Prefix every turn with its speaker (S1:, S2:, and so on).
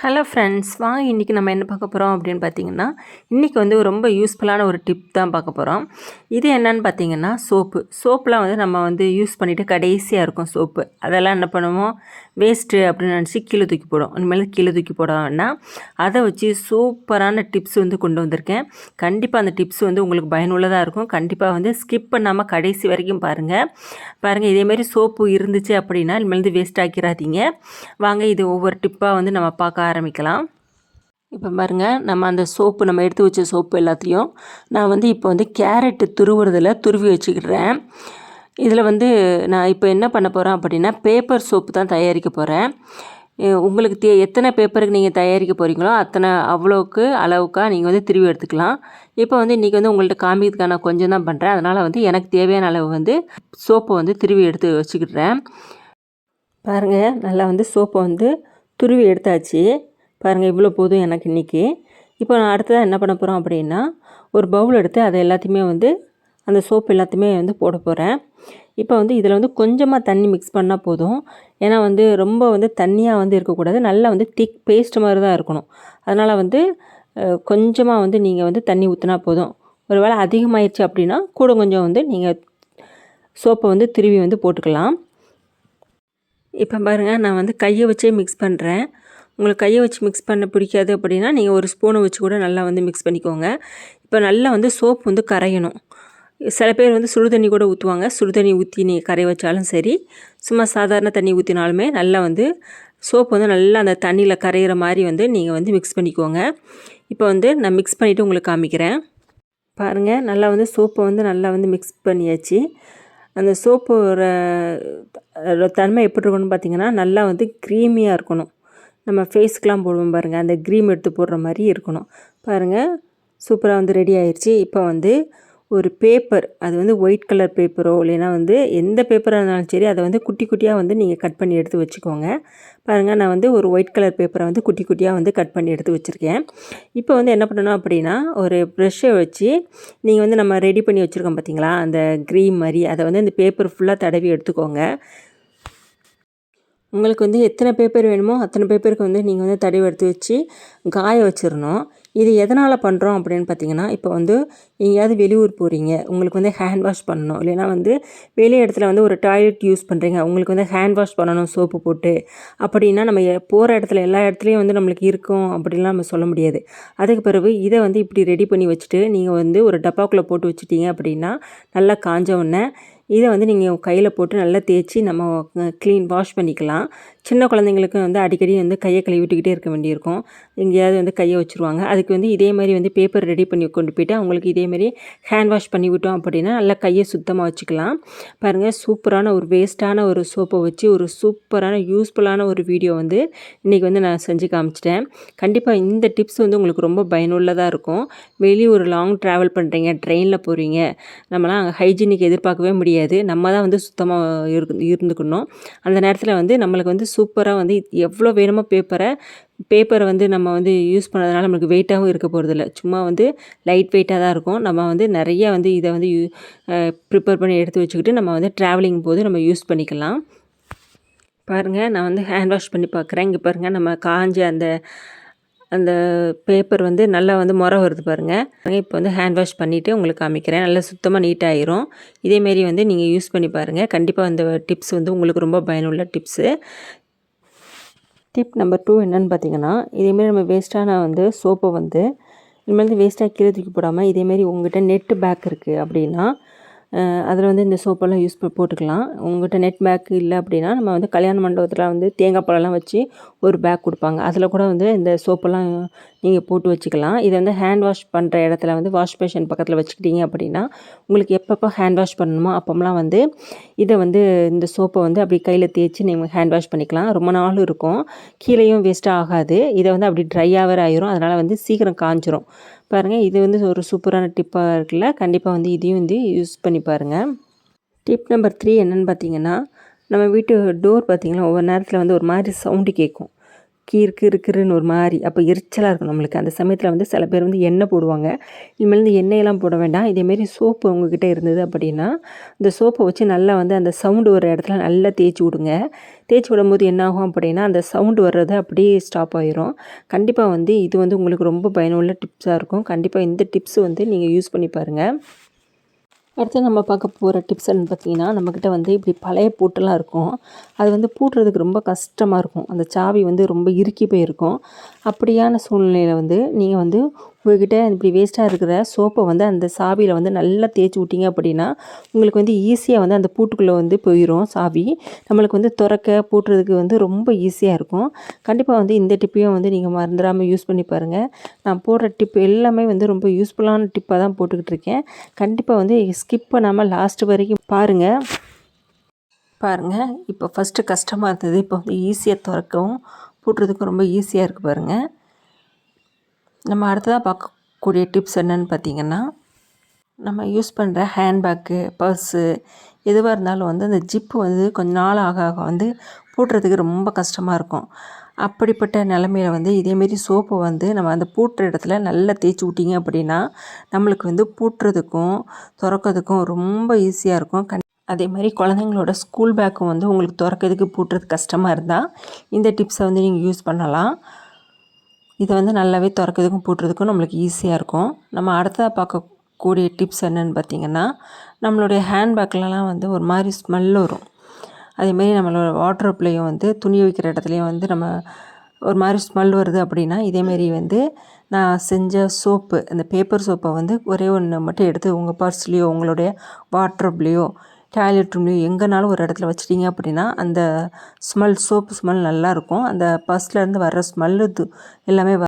S1: Hello friends, வாங்க இன்றைக்கி நம்ம என்ன பார்க்க போகிறோம் அப்படின்னு பார்த்தீங்கன்னா, இன்றைக்கி வந்து ரொம்ப யூஸ்ஃபுல்லான ஒரு டிப் தான் பார்க்க போகிறோம். இது என்னன்னு பார்த்தீங்கன்னா, சோப்புலாம் வந்து நம்ம வந்து யூஸ் பண்ணிவிட்டு கடைசியாக இருக்கும் சோப்பு. அதெல்லாம் என்ன பண்ணுவோம், வேஸ்ட்டு அப்படின்னு நினச்சி கீழே தூக்கி போடும். இனிமேல் கீழே தூக்கி போட வேண்டாம். அதை வச்சு சூப்பரான டிப்ஸ் வந்து கொண்டு வந்திருக்கேன். கண்டிப்பாக அந்த டிப்ஸ் வந்து உங்களுக்கு பயனுள்ளதாக இருக்கும். கண்டிப்பாக வந்து ஸ்கிப் பண்ணாமல் கடைசி வரைக்கும் பாருங்கள் இதேமாரி சோப்பு இருந்துச்சு அப்படின்னா இனிமேல் வேஸ்ட் ஆக்கிடாதீங்க. வாங்க இது ஒவ்வொரு டிப்பாக வந்து நம்ம பார்க்க ஆரம்பிக்கலாம். இப்போ பாருங்கள், நம்ம அந்த சோப்பு நம்ம எடுத்து வச்ச சோப்பு எல்லாத்தையும் நான் வந்து இப்போ வந்து கேரட்டு துருவி வச்சுக்கிடுறேன். இதில் வந்து நான் இப்போ என்ன பண்ண போகிறேன் அப்படின்னா, பேப்பர் சோப்பு தான் தயாரிக்க போகிறேன். உங்களுக்கு எத்தனை பேப்பருக்கு நீங்கள் தயாரிக்க போகிறீங்களோ அவ்வளோக்கு அளவுக்காக நீங்கள் வந்து திருவி எடுத்துக்கலாம். இப்போ வந்து இன்றைக்கி வந்து உங்கள்கிட்ட காமிக்கிறதுக்கான கொஞ்சம் தான் பண்ணுறேன். அதனால் வந்து எனக்கு தேவையான அளவு வந்து சோப்பை வந்து திருவி எடுத்து வச்சுக்கிடுறேன். பாருங்கள், நல்லா வந்து சோப்பை வந்து துருவி எடுத்தாச்சு. பாருங்கள், இவ்வளோ போதும் எனக்கு இன்றைக்கி. இப்போ நான் அடுத்ததாக என்ன பண்ண போகிறோம் அப்படின்னா, ஒரு பவுல் எடுத்து அதை எல்லாத்தையுமே வந்து அந்த சோப்பு எல்லாத்தையுமே வந்து போட போகிறேன். இப்போ வந்து இதில் வந்து கொஞ்சமாக தண்ணி மிக்ஸ் பண்ணால் போதும். ஏன்னா வந்து ரொம்ப வந்து தண்ணியாக வந்து இருக்கக்கூடாது, நல்லா வந்து திக் பேஸ்ட் மாதிரி தான் இருக்கணும். அதனால் வந்து கொஞ்சமாக வந்து நீங்கள் வந்து தண்ணி ஊற்றினா போதும். ஒரு வேளை அதிகமாகிடுச்சு அப்படின்னா கூட கொஞ்சம் வந்து நீங்கள் சோப்பை வந்து திருவி வந்து போட்டுக்கலாம். இப்போ பாருங்கள், நான் வந்து கையை வச்சே மிக்ஸ் பண்ணுறேன். உங்களுக்கு கையை வச்சு மிக்ஸ் பண்ண பிடிக்காது அப்படின்னா நீங்கள் ஒரு ஸ்பூனை வச்சு கூட நல்லா வந்து மிக்ஸ் பண்ணிக்கோங்க. இப்போ நல்லா வந்து சோப்பு வந்து கரையணும். சில பேர் வந்து சுடுதண்ணி கூட ஊற்றுவாங்க. சுடுதண்ணி ஊற்றி நீங்கள் கரைய வச்சாலும் சரி, சும்மா சாதாரண தண்ணி ஊற்றினாலுமே நல்லா வந்து சோப்பு வந்து நல்லா அந்த தண்ணியில் கரையிற மாதிரி வந்து நீங்கள் வந்து மிக்ஸ் பண்ணிக்கோங்க. இப்போ வந்து நான் மிக்ஸ் பண்ணிவிட்டு உங்களுக்கு காமிக்கிறேன். பாருங்கள், நல்லா வந்து சோப்பை வந்து நல்லா வந்து மிக்ஸ் பண்ணியாச்சு. அந்த சோப்போட தன்மை எப்படி இருக்கணும்னு பார்த்திங்கன்னா, நல்லா வந்து க்ரீமியாக இருக்கணும். நம்ம ஃபேஸ்க்கெலாம் போடுவோம் பாருங்கள், அந்த க்ரீம் எடுத்து போடுற மாதிரி இருக்கணும். பாருங்கள், சூப்பராக வந்து ரெடி ஆயிடுச்சு. இப்போ வந்து ஒரு பேப்பர், அது வந்து ஒயிட் கலர் பேப்பரோ இல்லைன்னா வந்து எந்த பேப்பராக இருந்தாலும் சரி, அதை வந்து குட்டி குட்டியாக வந்து நீங்கள் கட் பண்ணி எடுத்து வச்சுக்கோங்க. பாருங்கள், நான் வந்து ஒரு ஒயிட் கலர் பேப்பரை வந்து குட்டி குட்டியாக வந்து கட் பண்ணி எடுத்து வச்சுருக்கேன். இப்போ வந்து என்ன பண்ணணும் அப்படின்னா, ஒரு ப்ரெஷ்ஷை வச்சு நீங்கள் வந்து நம்ம ரெடி பண்ணி வச்சுருக்கோம் பார்த்தீங்களா, அந்த க்ரீம் மாதிரி, அதை வந்து அந்த பேப்பர் ஃபுல்லாக தடவி எடுத்துக்கோங்க. உங்களுக்கு வந்து எத்தனை பேப்பர் வேணுமோ அத்தனை பேப்பருக்கு வந்து நீங்கள் வந்து தடவி எடுத்து வச்சு காய வச்சிடணும். இது எதனால் பண்ணுறோம் அப்படின்னு பார்த்தீங்கன்னா, இப்போ வந்து எங்கேயாவது வெளியூர் போகிறீங்க, உங்களுக்கு வந்து ஹேண்ட் வாஷ் பண்ணணும், இல்லைன்னா வந்து வெளி இடத்துல வந்து ஒரு டாய்லெட் யூஸ் பண்ணுறீங்க, உங்களுக்கு வந்து ஹேண்ட் வாஷ் பண்ணணும் சோப்பு போட்டு அப்படின்னா, நம்ம போகிற இடத்துல எல்லா இடத்துலையும் வந்து நம்மளுக்கு இருக்கும் அப்படின்லாம் நம்ம சொல்ல முடியாது. அதுக்கு பிறகு இதை வந்து இப்படி ரெடி பண்ணி வச்சுட்டு நீங்கள் வந்து ஒரு டப்பாக்குள்ளே போட்டு வச்சுட்டீங்க அப்படின்னா, நல்லா காஞ்ச உடனே இதை வந்து நீங்கள் கையில் போட்டு நல்லா தேய்ச்சி நம்ம வாஷ் பண்ணிக்கலாம். சின்ன குழந்தைங்களுக்கு வந்து அடிக்கடி வந்து கையை கழுவிட்டுக்கிட்டே இருக்க வேண்டியிருக்கும். எங்கேயாவது வந்து கையை வச்சுருவாங்க. அதுக்கு வந்து இதே மாதிரி வந்து பேப்பர் ரெடி பண்ணி கொண்டு போய்ட்டு அவங்களுக்கு இதேமாரி ஹேண்ட் வாஷ் பண்ணி விட்டோம் அப்படின்னா நல்லா கையை சுத்தமாக வச்சுக்கலாம். பாருங்கள், சூப்பரான ஒரு வேஸ்ட்டான ஒரு சோப்பை வச்சு ஒரு சூப்பரான யூஸ்ஃபுல்லான ஒரு வீடியோ வந்து இன்றைக்கி வந்து நான் செஞ்சு காமிச்சிட்டேன். கண்டிப்பாக இந்த டிப்ஸ் வந்து உங்களுக்கு ரொம்ப பயனுள்ளதாக இருக்கும். வெளியே ஒரு லாங் ட்ராவல் பண்ணுறீங்க, ட்ரெயினில் போகிறீங்க, நம்மளாம் அங்கே ஹைஜீனிக் எதிர்பார்க்கவே முடியாது. நம்ம தான் வந்து சுத்தமாக இருந்துக்கணும். அந்த நேரத்தில் வந்து நம்மளுக்கு வந்து சூப்பராக வந்து எவ்வளோ வேணுமோ பேப்பரை வந்து நம்ம வந்து யூஸ் பண்ணதுனால நம்மளுக்கு வெயிட்டாகவும் இருக்க போகிறதில்ல. சும்மா வந்து லைட் வெயிட்டாக தான் இருக்கும். நம்ம வந்து நிறையா வந்து இதை வந்து ப்ரிப்பேர் பண்ணி எடுத்து வச்சுக்கிட்டு நம்ம வந்து ட்ராவலிங் போது நம்ம யூஸ் பண்ணிக்கலாம். பாருங்கள், நான் வந்து ஹேண்ட் வாஷ் பண்ணி பார்க்குறேன். இங்கே பாருங்கள், நம்ம காஞ்ச அந்த பேப்பர் வந்து நல்லா வந்து முறை வருது பாருங்கள். இப்போ வந்து ஹேண்ட் வாஷ் பண்ணிவிட்டு உங்களுக்கு காமிக்கிறேன். நல்லா சுத்தமாக நீட்டாகிரும். இதேமாரி வந்து நீங்கள் யூஸ் பண்ணி பாருங்கள். கண்டிப்பாக இந்த டிப்ஸ் வந்து உங்களுக்கு ரொம்ப பயனுள்ள டிப்ஸு. டிப் நம்பர் 2 என்னென்னு பார்த்தீங்கன்னா, இதேமாரி நம்ம வேஸ்ட்டான வந்து சோப்பை வந்து இனிமேல் வேஸ்ட்டாக கீழே தூக்கி போடாமல் இதேமாரி உங்கள்கிட்ட நெட்டு பேக் இருக்குது அப்படின்னா அதில் வந்து இந்த சோப்பெல்லாம் போட்டுக்கலாம். உங்கள்கிட்ட நெட் பேக் இல்லை அப்படின்னா நம்ம வந்து கல்யாண மண்டபத்தில் வந்து தேங்காய் பழம்லாம் வச்சு ஒரு பேக் கொடுப்பாங்க. அதில் கூட வந்து இந்த சோப்பெல்லாம் நீங்கள் போட்டு வச்சுக்கலாம். இதை வந்து ஹேண்ட் வாஷ் பண்ணுற இடத்துல வந்து வாஷ் பேஷன் பக்கத்தில் வச்சுக்கிட்டீங்க அப்படின்னா உங்களுக்கு எப்பப்போ ஹேண்ட் வாஷ் பண்ணணுமோ அப்போம்லாம் வந்து இதை வந்து இந்த சோப்பை வந்து அப்படி கையில் தேய்ச்சி நீங்கள் ஹேண்ட் வாஷ் பண்ணிக்கலாம். ரொம்ப நாள் இருக்கும், கீழேயும் வேஸ்ட்டாக ஆகாது. இதை வந்து அப்படி ட்ரையாக ஆயிரும், அதனால் வந்து சீக்கிரம் காஞ்சிரும். பாருங்கள், இது வந்து ஒரு சூப்பரான டிப்பாக இருக்குல்ல. கண்டிப்பாக வந்து இதையும் வந்து யூஸ் பண்ணி பாருங்கள். டிப் நம்பர் 3 என்னென்னு பார்த்தீங்கன்னா, நம்ம வீட்டு டோர் பார்த்திங்கன்னா ஒவ்வொரு நேரத்தில் வந்து ஒரு மாதிரி சவுண்டு கேட்கும். இருக்குன்னு ஒரு மாதிரி அப்போ எரிச்சலாக இருக்கும் நம்மளுக்கு. அந்த சமயத்தில் வந்து சில பேர் வந்து எண்ணெய் போடுவாங்க. இனிமேல் இந்த எண்ணெயெல்லாம் போட வேண்டாம். இதேமாரி சோப்பு உங்ககிட்ட இருந்தது அப்படின்னா இந்த சோப்பை வச்சு நல்லா வந்து அந்த சவுண்டு வர இடத்துல நல்லா தேய்ச்சி விடுங்க. தேய்ச்சி விடும்போது என்னாகும் அப்படின்னா அந்த சவுண்டு வர்றது அப்படியே ஸ்டாப் ஆயிரும். கண்டிப்பாக வந்து இது வந்து உங்களுக்கு ரொம்ப பயனுள்ள டிப்ஸாக இருக்கும். கண்டிப்பாக இந்த டிப்ஸ் வந்து நீங்கள் யூஸ் பண்ணி பாருங்கள். அடுத்து நம்ம பார்க்க போகிற டிப்ஸ்ன்னு பார்த்தீங்கன்னா, நம்மக்கிட்ட வந்து இப்படி பழைய பூட்டெல்லாம் இருக்கும். அது வந்து பூட்டுறதுக்கு ரொம்ப கஷ்டமாக இருக்கும். அந்த சாவி வந்து ரொம்ப இறுக்கி போயிருக்கும். அப்படியான சூழ்நிலையில் வந்து நீங்கள் வந்து உங்கள்கிட்ட இப்படி வேஸ்ட்டாக இருக்கிற சோப்பை வந்து அந்த சாவியில் வந்து நல்லா தேய்ச்சி விட்டீங்க அப்படின்னா உங்களுக்கு வந்து ஈஸியாக வந்து அந்த பூட்டுக்குள்ளே வந்து போயிடும் சாவி. நம்மளுக்கு வந்து திறக்க பூட்டுறதுக்கு வந்து ரொம்ப ஈஸியாக இருக்கும். கண்டிப்பாக வந்து இந்த டிப்பையும் வந்து நீங்கள் மறந்துடாமல் யூஸ் பண்ணி பாருங்கள். நான் போடுற டிப் எல்லாமே வந்து ரொம்ப யூஸ்ஃபுல்லான டிப்பாக தான் போட்டுக்கிட்டு இருக்கேன். கண்டிப்பாக வந்து ஸ்கிப் பண்ணாமல் லாஸ்ட் வரைக்கும் பாருங்கள். இப்போ ஃபஸ்ட்டு கஷ்டமாக இருந்தது. இப்போ வந்து ஈஸியாக திறக்கவும் பூட்டுறதுக்கும் ரொம்ப ஈஸியாக இருக்குது பாருங்கள். நம்ம அடுத்ததாக பார்க்கக்கூடிய டிப்ஸ் என்னென்னு பார்த்திங்கன்னா, நம்ம யூஸ் பண்ணுற ஹேண்ட்பேக்கு, பர்ஸு எதுவாக இருந்தாலும் வந்து அந்த ஜிப்பு வந்து கொஞ்ச நாள் ஆக ஆக வந்து பூட்டுறதுக்கு ரொம்ப கஷ்டமாக இருக்கும். அப்படிப்பட்ட நிலமையில வந்து இதேமாரி சோப்பை வந்து நம்ம அந்த பூட்டுற இடத்துல நல்லா தேய்ச்சி விட்டிங்க அப்படின்னா நம்மளுக்கு வந்து பூட்டுறதுக்கும் திறக்கிறதுக்கும் ரொம்ப ஈஸியாக இருக்கும். அதே மாதிரி குழந்தைங்களோட ஸ்கூல் பேக்கும் வந்து உங்களுக்கு திறக்கிறதுக்கு பூட்டுறது கஷ்டமாக இருந்தால் இந்த டிப்ஸை வந்து நீங்கள் யூஸ் பண்ணலாம். இதை வந்து நல்லாவே திறக்கிறதுக்கும் பூட்டுறதுக்கும் நம்மளுக்கு ஈஸியாக இருக்கும். நம்ம அடுத்ததாக பார்க்கக்கூடிய டிப்ஸ் என்னென்னு பார்த்திங்கன்னா, நம்மளுடைய ஹேண்ட்பேக்லலாம் வந்து ஒரு மாதிரி ஸ்மெல் வரும். அதேமாரி நம்மளோட வாட்ரோப்லேயும் வந்து துணி வைக்கிற இடத்துலையும் வந்து நம்ம ஒரு மாதிரி ஸ்மெல் வருது அப்படின்னா இதேமாரி வந்து நான் செஞ்ச சோப்பு, அந்த பேப்பர் சோப்பை வந்து ஒரே ஒன்று மட்டும் எடுத்து உங்கள் பர்ஸ்லேயோ உங்களுடைய வாட்ரோப்லேயோ டாய்லெட் ரூம்லேயோ எங்கேனாலும் ஒரு இடத்துல வச்சிட்டிங்க அப்படின்னா அந்த ஸ்மெல் சோப்பு ஸ்மெல் நல்லாயிருக்கும். அந்த பர்ஸ்லேருந்து வர்ற ஸ்மெல்லு எல்லாமே